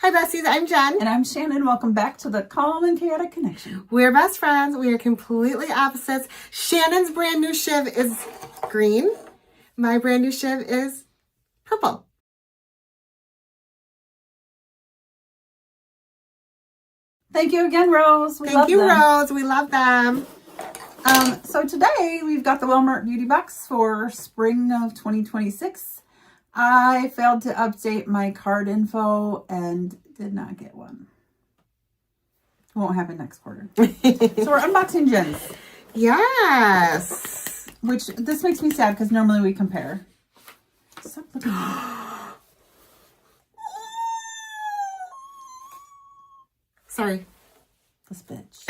Hi besties, I'm Jen. And I'm Shannon. Welcome back to the Calm and Chaotic Connection. We're best friends. We are completely opposites. Shannon's brand new shiv is green. My brand new shiv is purple. Thank you again, Rose. Thank you, Rose. We love them. So today we've got the Walmart Beauty Box for spring of 2026. I failed to update my card info and did not get one. Won't happen next quarter. So we're unboxing Jen's. Yes. Which this makes me sad because normally we compare. Stop looking at me. Sorry. This bitch.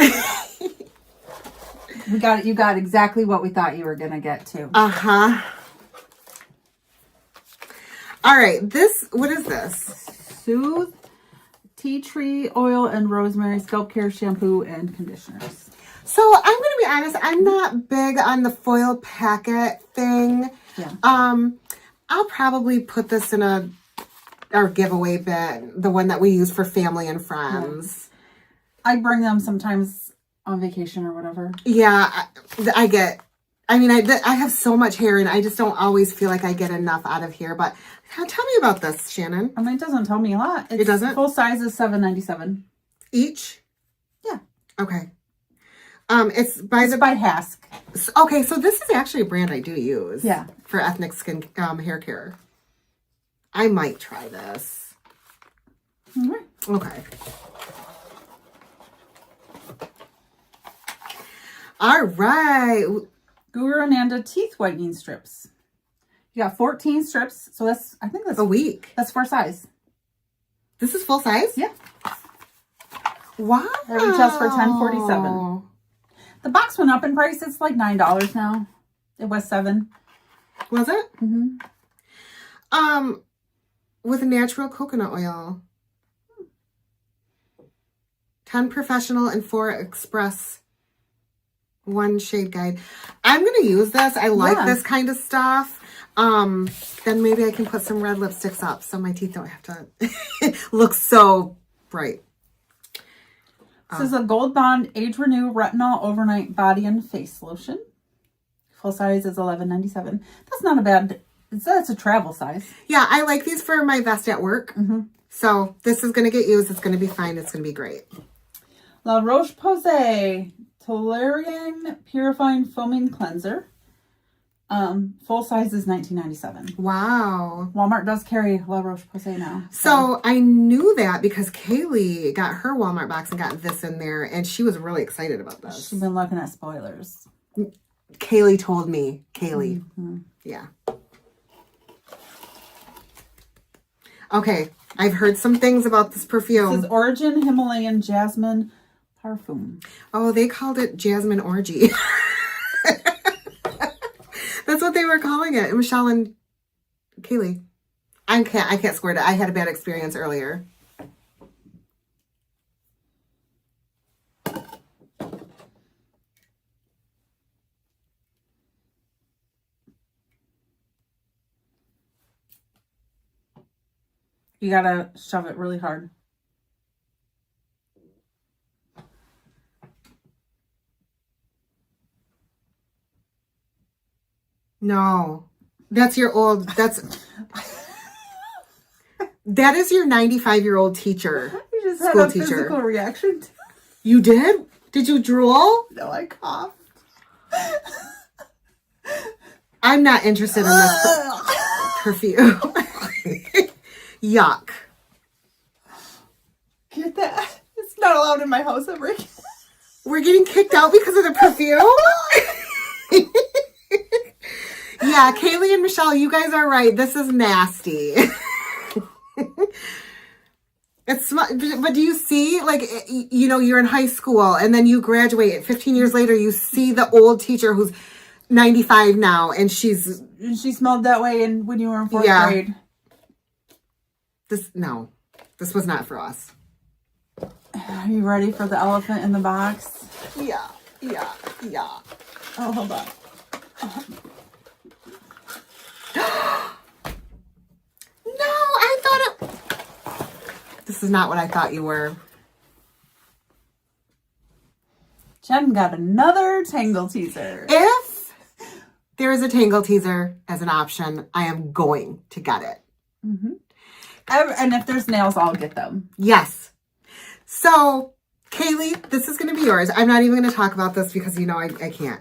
You got exactly what we thought you were gonna get too. Uh-huh. All right, what is this? Soothe tea tree oil and rosemary scalp care shampoo and conditioners. So I'm going to be honest, I'm not big on the foil packet thing. Yeah. I'll probably put this in our giveaway bin, the one that we use for family and friends. Yeah. I bring them sometimes on vacation or whatever. Yeah, I have so much hair and I just don't always feel like I get enough out of here. But tell me about this, Shannon. I mean, it doesn't tell me a lot. It doesn't? Full size is $7.97. Each? Yeah. Okay. It's by Hask. Okay, so this is actually a brand I do use. Yeah. For ethnic skin hair care. I might try this. Mm-hmm. Okay. All right. Guru Ananda teeth whitening strips. You got 14 strips, so I think that's a week. That's for size. This is full size? Yeah. Wow. It retails for $10.47. The box went up in price. It's like $9 now. It was $7. Was it? Mm-hmm. With natural coconut oil. 10 professional and 4 express. 1 shade guide. I'm going to use this. I like this kind of stuff. Then maybe I can put some red lipsticks up so my teeth don't have to look so bright. This is a Gold Bond Age Renew Retinol Overnight Body and Face Lotion. Full size is $11.97. That's not a bad... That's a travel size. Yeah, I like these for my vest at work. Mm-hmm. So this is going to get used. It's going to be fine. It's going to be great. La Roche-Posay Toleriane Purifying Foaming Cleanser. Full size is $19.97. Wow. Walmart does carry La Roche-Posay now. So I knew that because Kaylee got her Walmart box and got this in there, and she was really excited about this. She's been looking at spoilers. Kaylee told me. Kaylee. Mm-hmm. Yeah. Okay. I've heard some things about this perfume. This is Origin Himalayan Jasmine Perfume. Oh, they called it Jasmine Orgy. That's what they were calling it. Michelle and Kaylee. I can't squirt it. I had a bad experience earlier. You gotta shove it really hard. No, that's your old, that is your 95-year-old teacher. You just school had a teacher. physical reaction. You did? Did you drool? No, I coughed. I'm not interested in this perfume. Yuck. Get that. It's not allowed in my house ever again. We're getting kicked out because of the perfume? Yeah, Kaylee and Michelle, you guys are right. This is nasty. But do you see, like, you're in high school and then you graduate. 15 years later, you see the old teacher who's 95 now, and she smelled that way when you were in fourth grade. This was not for us. Are you ready for the elephant in the box? Yeah. Oh, hold on. No, I thought it... This This is not what I thought you were. Jen got another Tangle teaser. If there is a Tangle teaser as an option, I am going to get it. Mm-hmm. And if there's nails, I'll get them. Yes. So, Kaylee, this is going to be yours. I'm not even going to talk about this because, you know, I can't.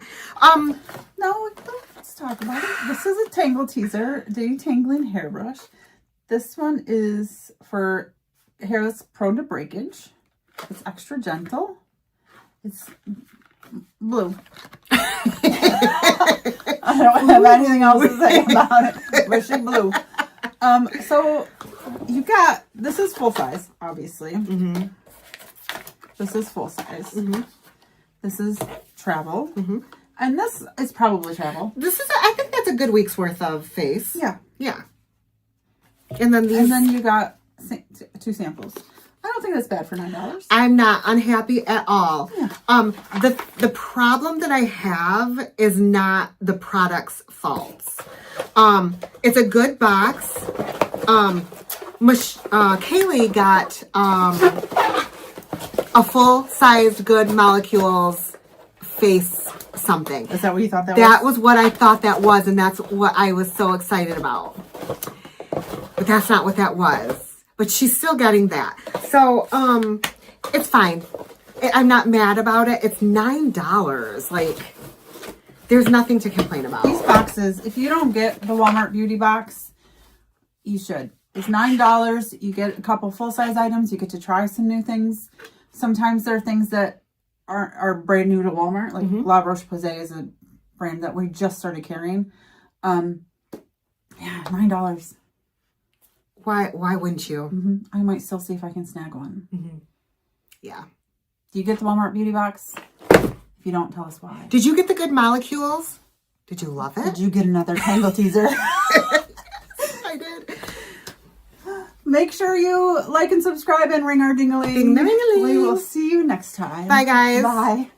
No, let's talk about it. This is a Tangle teaser, detangling hairbrush. This one is for hair that's prone to breakage. It's extra gentle. It's blue. I don't have anything else to say about it. But she's blue. So you got, this is full size, obviously. Mm-hmm. This is full size. Mm-hmm. This is travel. Mm-hmm. And this is probably travel. This is, I think that's a good week's worth of face. Yeah. Yeah. And then these. And then you got 2 samples. I don't think that's bad for $9. I'm not unhappy at all. Yeah. The problem that I have is not the product's faults. It's a good box. Kaylee got a full-sized Good Molecules face something. Is that what you thought that was? That was what I thought that was, and that's what I was so excited about. But that's not what that was. But she's still getting that. So, it's fine. I'm not mad about it. It's $9. Like, there's nothing to complain about. These boxes, if you don't get the Walmart Beauty Box, you should. It's $9. You get a couple full-size items. You get to try some new things. Sometimes there are things that are brand new to Walmart. Like La Roche-Posay is a brand that we just started carrying. Yeah, $9. Why wouldn't you? I might still see if I can snag one. Yeah. Do you get the Walmart Beauty Box? If you don't, tell us why. Did you get the Good Molecules? Did you love it? Did you get another Tangle teaser? I did. Make sure you like and subscribe and ring our ding-a-ling. Ding-a-ling-a-ling. We will see you next time. Bye, guys. Bye.